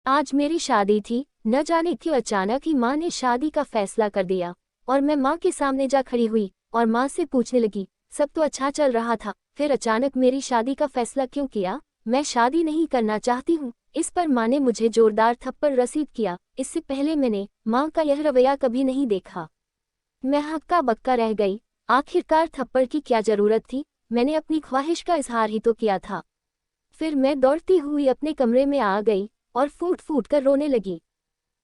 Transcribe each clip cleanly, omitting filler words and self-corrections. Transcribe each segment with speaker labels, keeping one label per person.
Speaker 1: आज मेरी शादी थी। न जाने क्यों अचानक ही माँ ने शादी का फैसला कर दिया और मैं माँ के सामने जा खड़ी हुई और माँ से पूछने लगी, सब तो अच्छा चल रहा था, फिर अचानक मेरी शादी का फैसला क्यों किया? मैं शादी नहीं करना चाहती हूँ। इस पर माँ ने मुझे जोरदार थप्पड़ रसीद किया। इससे पहले मैंने माँ का यह रवैया कभी नहीं देखा। मैं हक्का बक्का रह गई। आखिरकार थप्पड़ की क्या जरूरत थी? मैंने अपनी ख्वाहिश का इजहार ही तो किया था। फिर मैं दौड़ती हुई अपने कमरे में आ गई और फूट फूट कर रोने लगी।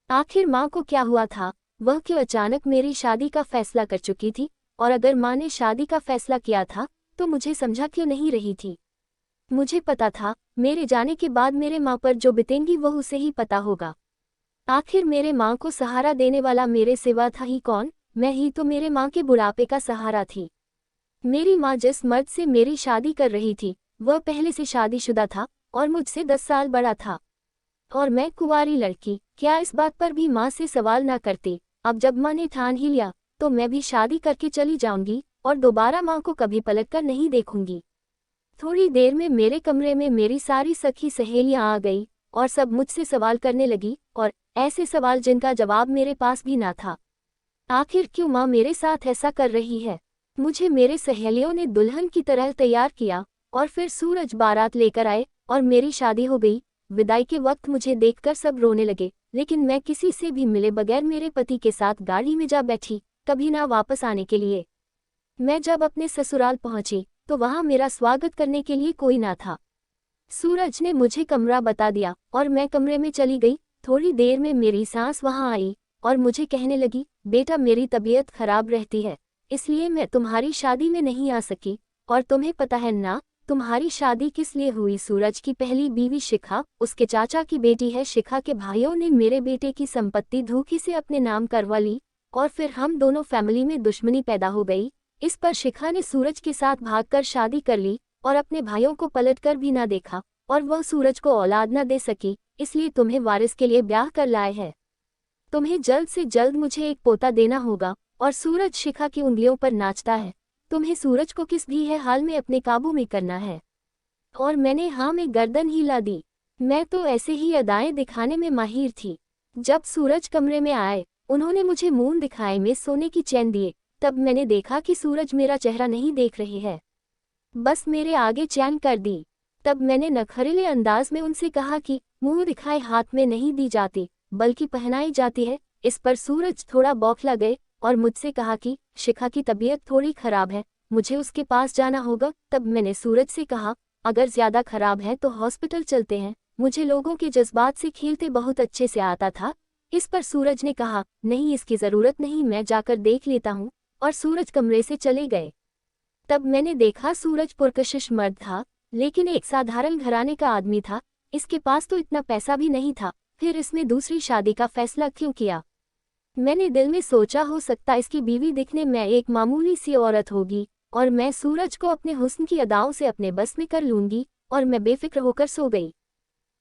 Speaker 1: आखिर माँ को क्या हुआ था? वह क्यों अचानक मेरी शादी का फैसला कर चुकी थी? और अगर माँ ने शादी का फैसला किया था तो मुझे समझा क्यों नहीं रही थी? मुझे पता था मेरे जाने के बाद मेरे माँ पर जो बितेंगी वह उसे ही पता होगा। आखिर मेरे माँ को सहारा देने वाला मेरे सिवा था ही कौन? मैं ही तो मेरे माँ के बुढ़ापे का सहारा थी। मेरी माँ जिस मर्द से मेरी शादी कर रही थी वह पहले से शादीशुदा था और मुझसे 10 साल बड़ा था। और मैं कुंवारी लड़की, क्या इस बात पर भी माँ से सवाल ना करती? अब जब माँ ने ठान ही लिया तो मैं भी शादी करके चली जाऊंगी और दोबारा माँ को कभी पलटकर नहीं देखूंगी। थोड़ी देर में मेरे कमरे में मेरी सारी सखी सहेलियां आ गई और सब मुझसे सवाल करने लगी, और ऐसे सवाल जिनका जवाब मेरे पास भी ना था। आखिर क्यों माँ मेरे साथ ऐसा कर रही है? मुझे मेरे सहेलियों ने दुल्हन की तरह तैयार किया और फिर सूरज बारात लेकर आए और मेरी शादी हो गई। विदाई के वक्त मुझे देखकर सब रोने लगे, लेकिन मैं किसी से भी मिले बगैर मेरे पति के साथ गाड़ी में जा बैठी, कभी ना वापस आने के लिए। मैं जब अपने ससुराल पहुंची तो वहां मेरा स्वागत करने के लिए कोई ना था। सूरज ने मुझे कमरा बता दिया और मैं कमरे में चली गई। थोड़ी देर में मेरी सास वहां आई और मुझे कहने लगी, बेटा मेरी तबीयत खराब रहती है इसलिए मैं तुम्हारी शादी में नहीं आ सकी। और तुम्हें पता है ना तुम्हारी शादी किस लिए हुई? सूरज की पहली बीवी शिखा, उसके चाचा की बेटी है। शिखा के भाइयों ने मेरे बेटे की संपत्ति धोखे से अपने नाम करवा ली और फिर हम दोनों फैमिली में दुश्मनी पैदा हो गई। इस पर शिखा ने सूरज के साथ भागकर शादी कर ली और अपने भाइयों को पलटकर भी ना देखा, और वह सूरज को औलाद न दे सकी, इसलिए तुम्हें वारिस के लिए ब्याह कर लाए हैं। तुम्हें जल्द से जल्द मुझे एक पोता देना होगा। और सूरज शिखा की उंगलियों पर नाचता है। तुम्हें सूरज को किस भी है हाल में अपने काबू में करना है। और मैंने हाँ में गर्दन हिला दी। मैं तो ऐसे ही अदाएं दिखाने में माहिर थी। जब सूरज कमरे में आए उन्होंने मुझे मून दिखाए में सोने की चैन दिए। तब मैंने देखा कि सूरज मेरा चेहरा नहीं देख रहे हैं, बस मेरे आगे चैन कर दी। तब मैंने नखरीले अंदाज में उनसे कहा कि मुंह दिखाए हाथ में नहीं दी जाती बल्कि पहनाई जाती है। इस पर सूरज थोड़ा बौखला गए और मुझसे कहा कि शिखा की तबीयत थोड़ी खराब है, मुझे उसके पास जाना होगा। तब मैंने सूरज से कहा, अगर ज्यादा खराब है तो हॉस्पिटल चलते हैं। मुझे लोगों के जज्बात से खेलते बहुत अच्छे से आता था। इस पर सूरज ने कहा, नहीं इसकी जरूरत नहीं, मैं जाकर देख लेता हूँ। और सूरज कमरे से चले गए। तब मैंने देखा सूरज पुरकशिश मर्द था, लेकिन एक साधारण घराने का आदमी था। इसके पास तो इतना पैसा भी नहीं था, फिर इसने दूसरी शादी का फैसला क्यों किया? मैंने दिल में सोचा, हो सकता इसकी बीवी दिखने में एक मामूली सी औरत होगी और मैं सूरज को अपने हुस्न की अदाओं से अपने बस में कर लूंगी। और मैं बेफिक्र होकर सो गई।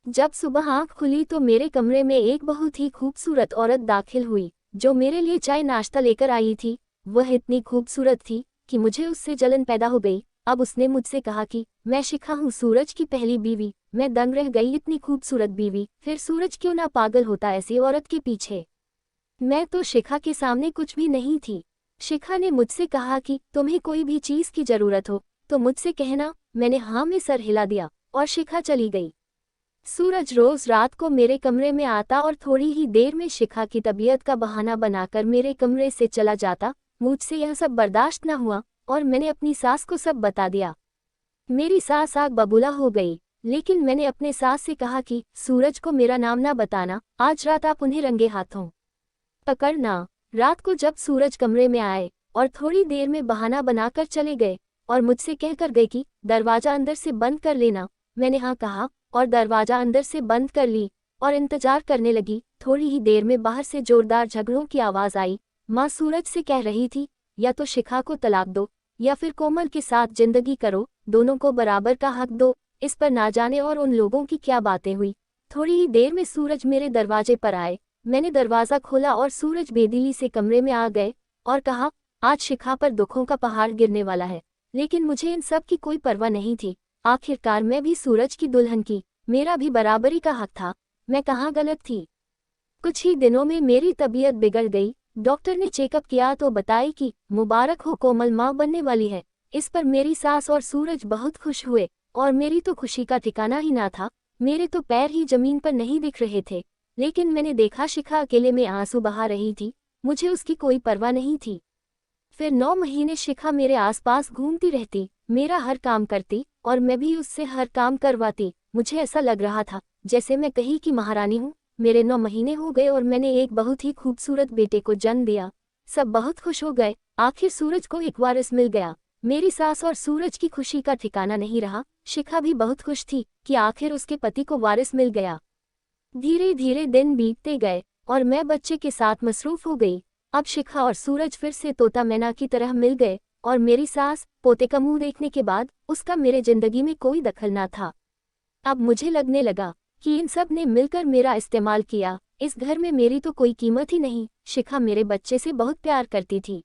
Speaker 1: जब सुबह आंख खुली तो मेरे कमरे में एक बहुत ही खूबसूरत औरत दाखिल हुई जो मेरे लिए चाय नाश्ता लेकर आई थी। वह इतनी खूबसूरत थी कि मुझे उससे जलन पैदा हो गई। अब उसने मुझसे कहा कि मैं शिखा हूँ, सूरज की पहली बीवी। मैं दंग रह गई, इतनी खूबसूरत बीवी, फिर सूरज क्यों ना पागल होता ऐसी औरत के पीछे। मैं तो शिखा के सामने कुछ भी नहीं थी। शिखा ने मुझसे कहा कि तुम्हें कोई भी चीज की जरूरत हो तो मुझसे कहना। मैंने हाँ में सर हिला दिया और शिखा चली गई। सूरज रोज रात को मेरे कमरे में आता और थोड़ी ही देर में शिखा की तबीयत का बहाना बनाकर मेरे कमरे से चला जाता। मुझसे यह सब बर्दाश्त न हुआ और मैंने अपनी सास को सब बता दिया। मेरी सास आग बबूला हो गई, लेकिन मैंने अपने सास से कहा कि सूरज को मेरा नाम ना बताना, आज रात आप उन्हें रंगे हाथों पकड़ना। रात को जब सूरज कमरे में आए और थोड़ी देर में बहाना बनाकर चले गए और मुझसे कहकर गए कि दरवाजा अंदर से बंद कर लेना, मैंने हाँ कहा और दरवाजा अंदर से बंद कर ली और इंतजार करने लगी। थोड़ी ही देर में बाहर से जोरदार झगड़ों की आवाज आई। माँ सूरज से कह रही थी, या तो शिखा को तलाक दो या फिर कोमल के साथ जिंदगी करो, दोनों को बराबर का हक दो। इस पर ना जाने और उन लोगों की क्या बातें हुई। थोड़ी ही देर में सूरज मेरे दरवाजे पर आए। मैंने दरवाजा खोला और सूरज बेदिली से कमरे में आ गए और कहा, आज शिखा पर दुखों का पहाड़ गिरने वाला है। लेकिन मुझे इन सब की कोई परवाह नहीं थी। आखिरकार मैं भी सूरज की दुल्हन की, मेरा भी बराबरी का हक था। मैं कहाँ गलत थी? कुछ ही दिनों में मेरी तबीयत बिगड़ गई। डॉक्टर ने चेकअप किया तो बताई कि मुबारक हो, कोमल माँ बनने वाली है। इस पर मेरी सास और सूरज बहुत खुश हुए और मेरी तो खुशी का ठिकाना ही ना था। मेरे तो पैर ही जमीन पर नहीं दिख रहे थे। लेकिन मैंने देखा शिखा अकेले में आंसू बहा रही थी। मुझे उसकी कोई परवाह नहीं थी। फिर 9 महीने शिखा मेरे आसपास घूमती रहती, मेरा हर काम करती और मैं भी उससे हर काम करवाती। मुझे ऐसा लग रहा था जैसे मैं कहीं की महारानी हूँ। मेरे 9 महीने हो गए और मैंने एक बहुत ही खूबसूरत बेटे को जन्म दिया। सब बहुत खुश हो गए। आखिर सूरज को एक वारिस मिल गया। मेरी सास और सूरज की खुशी का ठिकाना नहीं रहा। शिखा भी बहुत खुश थी कि आखिर उसके पति को वारिस मिल गया। धीरे धीरे दिन बीतते गए और मैं बच्चे के साथ मसरूफ हो गई। अब शिखा और सूरज फिर से तोता मैना की तरह मिल गए और मेरी सास पोते का मुंह देखने के बाद उसका मेरे जिंदगी में कोई दखल ना था। अब मुझे लगने लगा कि इन सब ने मिलकर मेरा इस्तेमाल किया। इस घर में मेरी तो कोई कीमत ही नहीं। शिखा मेरे बच्चे से बहुत प्यार करती थी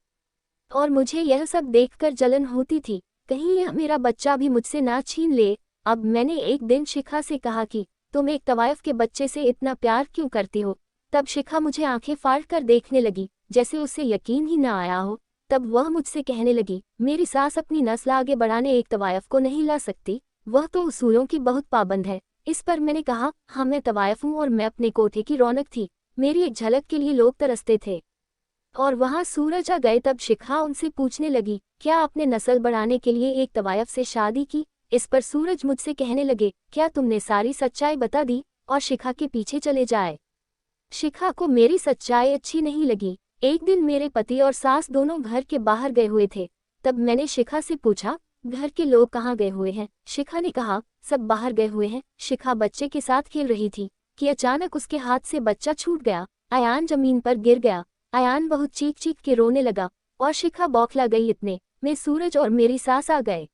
Speaker 1: और मुझे यह सब देखकर जलन होती थी, कहीं यह मेरा बच्चा भी मुझसे ना छीन ले। अब मैंने एक दिन शिखा से कहा कि तुम एक तवायफ के बच्चे से इतना प्यार क्यों करती हो? तब शिखा मुझे आंखें फाड़ कर देखने लगी, जैसे उसे यकीन ही ना आया हो। तब वह मुझसे कहने लगी, मेरी सास अपनी नस्ल आगे बढ़ाने एक तवायफ को नहीं ला सकती, वह तो उसूलों की बहुत पाबंद है। इस पर मैंने कहा, हाँ मैं तवायफ हूँ और मैं अपने कोठे की रौनक थी। मेरी एक झलक के लिए लोग तरसते थे। और वहाँ सूरज आ गए। तब शिखा उनसे पूछने लगी, क्या आपने नस्ल बढ़ाने के लिए एक तवायफ से शादी की? इस पर सूरज मुझसे कहने लगे, क्या तुमने सारी सच्चाई बता दी? और शिखा के पीछे चले जाए। शिखा को मेरी सच्चाई अच्छी नहीं लगी। एक दिन मेरे पति और सास दोनों घर के बाहर गए हुए थे। तब मैंने शिखा से पूछा, घर के लोग कहाँ गए हुए हैं? शिखा ने कहा, सब बाहर गए हुए हैं। शिखा बच्चे के साथ खेल रही थी कि अचानक उसके हाथ से बच्चा छूट गया। अयान जमीन पर गिर गया। अयान बहुत चीख चीख के रोने लगा और शिखा बौखला गई। इतने में सूरज और मेरी सास आ गए।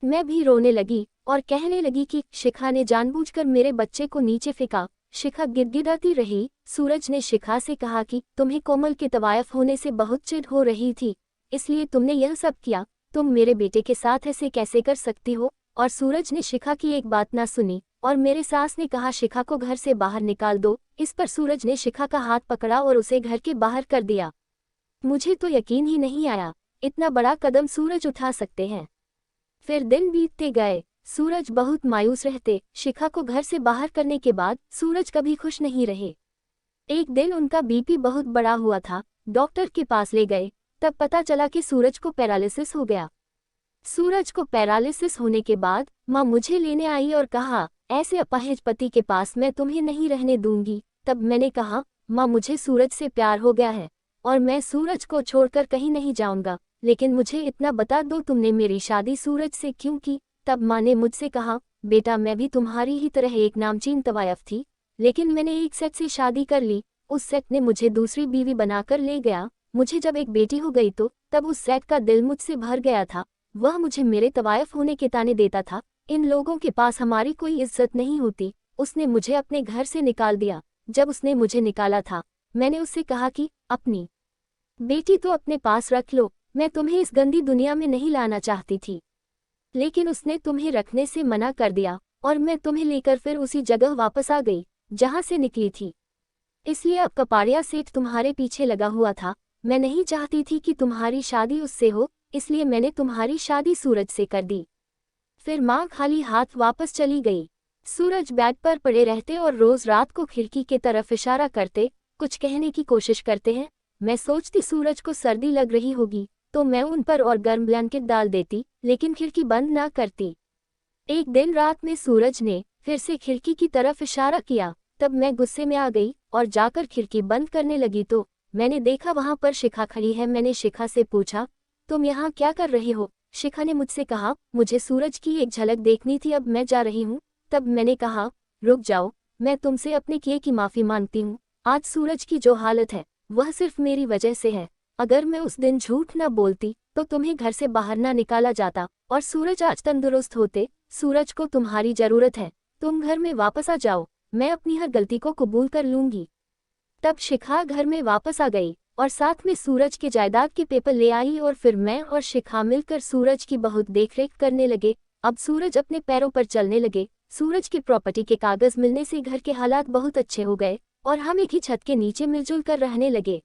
Speaker 1: मैं भी रोने लगी और कहने लगी कि शिखा ने जानबूझकर मेरे बच्चे को नीचे फेंका। शिखा गिड़गिड़ाती रही। सूरज ने शिखा से कहा कि तुम्हें कोमल के तवायफ होने से बहुत चिढ़ हो रही थी, इसलिए तुमने यह सब किया। तुम मेरे बेटे के साथ ऐसे कैसे कर सकती हो? और सूरज ने शिखा की एक बात ना सुनी और मेरे सास ने कहा, शिखा को घर से बाहर निकाल दो। इस पर सूरज ने शिखा का हाथ पकड़ा और उसे घर के बाहर कर दिया। मुझे तो यकीन ही नहीं आया, इतना बड़ा कदम सूरज उठा सकते हैं। फिर दिन बीतते गए। सूरज बहुत मायूस रहते। शिखा को घर से बाहर करने के बाद सूरज कभी खुश नहीं रहे। एक दिन उनका बीपी बहुत बड़ा हुआ था। डॉक्टर के पास ले गए। तब पता चला कि सूरज को पैरालिसिस हो गया। सूरज को पैरालिसिस होने के बाद माँ मुझे लेने आई और कहा, ऐसे अपाहिज पति के पास मैं तुम्हें नहीं रहने दूंगी। तब मैंने कहा, माँ मुझे सूरज से प्यार हो गया है और मैं सूरज को छोड़कर कहीं नहीं जाऊंगा, लेकिन मुझे इतना बता दो तुमने मेरी शादी सूरज से क्यों की? तब माँ ने मुझसे कहा, बेटा मैं भी तुम्हारी ही तरह एक नामचीन तवायफ थी, लेकिन मैंने एक सेठ से शादी कर ली। उस सेठ ने मुझे दूसरी बीवी बनाकर ले गया। मुझे जब एक बेटी हो गई तो तब उस सेठ का दिल मुझसे भर गया था। वह मुझे मेरे तवायफ होने के ताने देता था। इन लोगों के पास हमारी कोई इज्जत नहीं होती। उसने मुझे अपने घर से निकाल दिया। जब उसने मुझे निकाला था, मैंने उससे कहा कि अपनी बेटी तो अपने पास रख लो, मैं तुम्हें इस गंदी दुनिया में नहीं लाना चाहती थी, लेकिन उसने तुम्हें रखने से मना कर दिया और मैं तुम्हें लेकर फिर उसी जगह वापस आ गई जहां से निकली थी। इसलिए अब कपाड़िया सेठ तुम्हारे पीछे लगा हुआ था। मैं नहीं चाहती थी कि तुम्हारी शादी उससे हो, इसलिए मैंने तुम्हारी शादी सूरज से कर दी। फिर माँ खाली हाथ वापस चली गई। सूरज बेड पर पड़े रहते और रोज रात को खिड़की के तरफ इशारा करते, कुछ कहने की कोशिश करते हैं। मैं सोचती सूरज को सर्दी लग रही होगी तो मैं उन पर और गर्म ब्लैंकेट डाल देती, लेकिन खिड़की बंद ना करती। एक दिन रात में सूरज ने फिर से खिड़की की तरफ इशारा किया। तब मैं गुस्से में आ गई और जाकर खिड़की बंद करने लगी तो मैंने देखा वहां पर शिखा खड़ी है। मैंने शिखा से पूछा, तुम यहाँ क्या कर रही हो? शिखा ने मुझसे कहा, मुझे सूरज की एक झलक देखनी थी, अब मैं जा रही हूँ। तब मैंने कहा, रुक जाओ, मैं तुमसे अपने किए की माफ़ी मांगती हूँ। आज सूरज की जो हालत है वह सिर्फ मेरी वजह से है। अगर मैं उस दिन झूठ न बोलती तो तुम्हें घर से बाहर ना निकाला जाता और सूरज आज तंदुरुस्त होते। सूरज को तुम्हारी जरूरत है, तुम घर में वापस आ जाओ, मैं अपनी हर गलती को कबूल कर लूंगी। तब शिखा घर में वापस आ गई और साथ में सूरज के जायदाद के पेपर ले आई और फिर मैं और शिखा मिलकर सूरज की बहुत देखरेख करने लगे। अब सूरज अपने पैरों पर चलने लगे। सूरज की प्रॉपर्टी के कागज मिलने से घर के हालात बहुत अच्छे हो गए और हम एक ही छत के नीचे मिलजुल कर रहने लगे।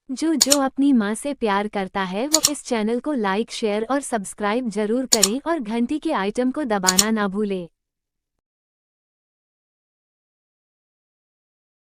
Speaker 1: जो अपनी माँ से प्यार करता है वो इस चैनल को लाइक, शेयर और सब्सक्राइब जरूर करें और घंटी के आइटम को दबाना ना भूले।